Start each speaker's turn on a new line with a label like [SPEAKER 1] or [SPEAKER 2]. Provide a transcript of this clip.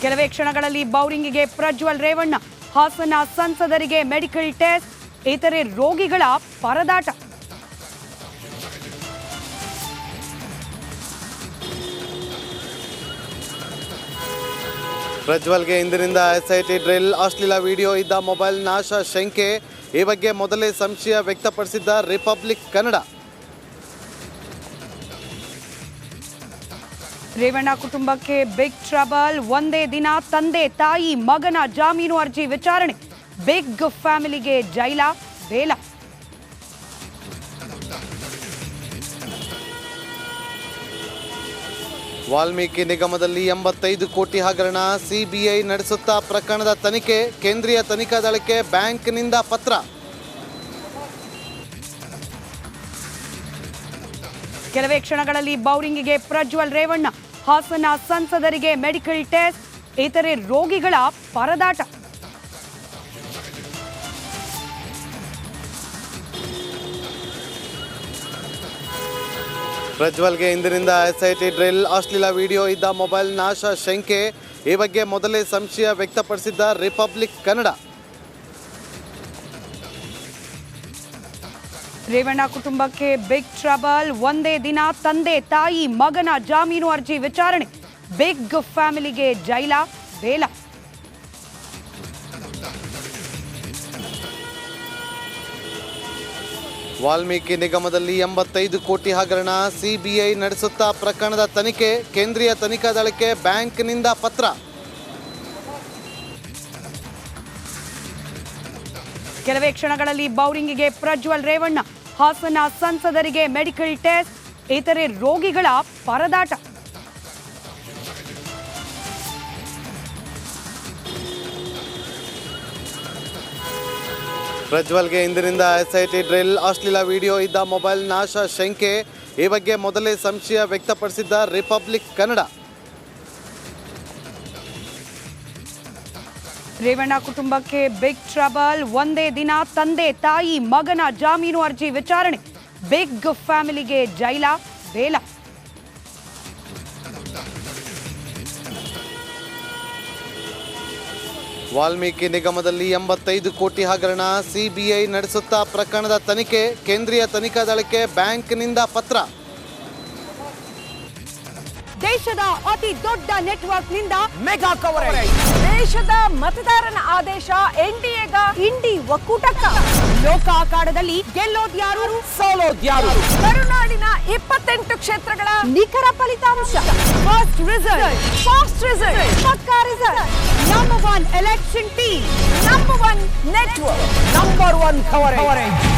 [SPEAKER 1] ಕೆಲವೇ ಕ್ಷಣಗಳಲ್ಲಿ ಬೌರಿಂಗಿಗೆ ಪ್ರಜ್ವಲ್ ರೇವಣ್ಣ. ಹಾಸನ ಸಂಸದರಿಗೆ ಮೆಡಿಕಲ್ ಟೆಸ್ಟ್, ಇತರೆ ರೋಗಿಗಳ ಪರದಾಟ.
[SPEAKER 2] ಪ್ರಜ್ವಲ್ಗೆ ಇಂದಿನಿಂದ ಎಸ್ಐಟಿ ಡ್ರಿಲ್, ಅಶ್ಲೀಲ ವಿಡಿಯೋ ಇದ್ದ ಮೊಬೈಲ್ ನಾಶ ಶಂಕೆ. ಈ ಬಗ್ಗೆ ಮೊದಲೇ ಸಂಶಯ ವ್ಯಕ್ತಪಡಿಸಿದ್ದ ರಿಪಬ್ಲಿಕ್ ಕನ್ನಡ.
[SPEAKER 1] ರೇವಣ್ಣ ಕುಟುಂಬಕ್ಕೆ ಬಿಗ್ ಟ್ರಬಲ್. ಒಂದೇ ದಿನ ತಂದೆ ತಾಯಿ ಮಗನ ಜಾಮೀನು ಅರ್ಜಿ ವಿಚಾರಣೆ. ಬಿಗ್ ಫ್ಯಾಮಿಲಿಗೆ ಜೈಲ ಬೇಲ.
[SPEAKER 2] ವಾಲ್ಮೀಕಿ ನಿಗಮದಲ್ಲಿ 85 ಕೋಟಿ ಹಗರಣ, ಸಿಬಿಐ ನಡೆಸುತ್ತಾ ಪ್ರಕರಣದ ತನಿಖೆ. ಕೇಂದ್ರೀಯ ತನಿಖಾ ದಳಕ್ಕೆ ಬ್ಯಾಂಕ್ನಿಂದ ಪತ್ರ.
[SPEAKER 1] ಕೆಲವೇ ಕ್ಷಣಗಳಲ್ಲಿ ಬೌರಿಂಗಿಗೆ ಪ್ರಜ್ವಲ್ ರೇವಣ್ಣ. ಹಾಸನ ಸಂಸದರಿಗೆ ಮೆಡಿಕಲ್ ಟೆಸ್ಟ್, ಇತರೆ ರೋಗಿಗಳ ಪರದಾಟ.
[SPEAKER 2] ಪ್ರಜ್ವಲ್ಗೆ ಇಂದಿನಿಂದ ಎಸ್ಐಟಿ ಡ್ರಿಲ್, ಅಶ್ಲೀಲ ವಿಡಿಯೋ ಇದ್ದ ಮೊಬೈಲ್ ನಾಶ ಶಂಕೆ. ಈ ಬಗ್ಗೆ ಮೊದಲೇ ಸಂಶಯ ವ್ಯಕ್ತಪಡಿಸಿದ್ದ ರಿಪಬ್ಲಿಕ್ ಕನ್ನಡ.
[SPEAKER 1] ರೇವಣ್ಣ ಕುಟುಂಬಕ್ಕೆ ಬಿಗ್ ಟ್ರಬಲ್. ಒಂದೇ ದಿನ ತಂದೆ ತಾಯಿ ಮಗನ ಜಾಮೀನು ಅರ್ಜಿ ವಿಚಾರಣೆ. ಬಿಗ್ ಫ್ಯಾಮಿಲಿಗೆ ಜೈಲ ಬೇಲ.
[SPEAKER 2] ವಾಲ್ಮೀಕಿ ನಿಗಮದಲ್ಲಿ 85 ಕೋಟಿ ಹಗರಣ, ಸಿಬಿಐ ನಡೆಸುತ್ತಾ ಪ್ರಕರಣದ ತನಿಖೆ. ಕೇಂದ್ರೀಯ ತನಿಖಾ ದಳಕ್ಕೆ ಬ್ಯಾಂಕ್ನಿಂದ ಪತ್ರ.
[SPEAKER 1] ಕೆಲವೇ ಕ್ಷಣಗಳಲ್ಲಿ ಬೌರಿಂಗಿಗೆ ಪ್ರಜ್ವಲ್ ರೇವಣ್ಣ. ಹಾಸನ ಸಂಸದರಿಗೆ ಮೆಡಿಕಲ್ ಟೆಸ್ಟ್, ಇತರೆ ರೋಗಿಗಳ ಪರದಾಟ.
[SPEAKER 2] ಪ್ರಜ್ವಲ್ಗೆ ಇಂದಿನಿಂದ ಎಸ್ಐಟಿ ಡ್ರಿಲ್, ಅಶ್ಲೀಲ ವಿಡಿಯೋ ಇದ್ದ ಮೊಬೈಲ್ ನಾಶ ಶಂಕೆ. ಈ ಬಗ್ಗೆ ಮೊದಲೇ ಸಂಶಯ ವ್ಯಕ್ತಪಡಿಸಿದ್ದ ರಿಪಬ್ಲಿಕ್ ಕನ್ನಡ.
[SPEAKER 1] ರೇವಣ್ಣ ಕುಟುಂಬಕ್ಕೆ ಬಿಗ್ ಟ್ರಬಲ್. ಒಂದೇ ದಿನ ತಂದೆ ತಾಯಿ ಮಗನ ಜಾಮೀನು ಅರ್ಜಿ ವಿಚಾರಣೆ. ಬಿಗ್ ಫ್ಯಾಮಿಲಿಗೆ ಜೈಲ ಬೇಲ.
[SPEAKER 2] ವಾಲ್ಮೀಕಿ ನಿಗಮದಲ್ಲಿ 85 ಕೋಟಿ ಹಗರಣ, ಸಿಬಿಐ ನಡೆಸುತ್ತಾ ಪ್ರಕರಣದ ತನಿಖೆ. ಕೇಂದ್ರೀಯ ತನಿಖಾ ದಳಕ್ಕೆ ಬ್ಯಾಂಕ್ನಿಂದ ಪತ್ರ.
[SPEAKER 1] ದೇಶದ ಅತಿ ದೊಡ್ಡ ನೆಟ್ವರ್ಕ್ ನಿಂದ
[SPEAKER 3] ಮೆಗಾ ಕವರೇಜ್. ದೇಶದ ಮತದಾರನ ಆದೇಶ ಎನ್ಡಿಎಗ ಇಂಡಿ ಒಕ್ಕೂಟಕ್ಕ.
[SPEAKER 1] ಲೋಕ ಅಖಾಡದಲ್ಲಿ ಗೆಲ್ಲೋದ್ಯಾರು
[SPEAKER 3] ಸೋಲೋದ್ಯಾರು. ಕರುನಾಡಿನ 28 ಕ್ಷೇತ್ರಗಳ
[SPEAKER 1] ನಿಖರ ಫಲಿತಾಂಶ.
[SPEAKER 3] ಫಾಸ್ಟ್ ರಿಸಲ್ಟ್ ಪಕ್ಕಾ result.
[SPEAKER 1] Number 1 election team,
[SPEAKER 3] number 1 network, number 1 coverage.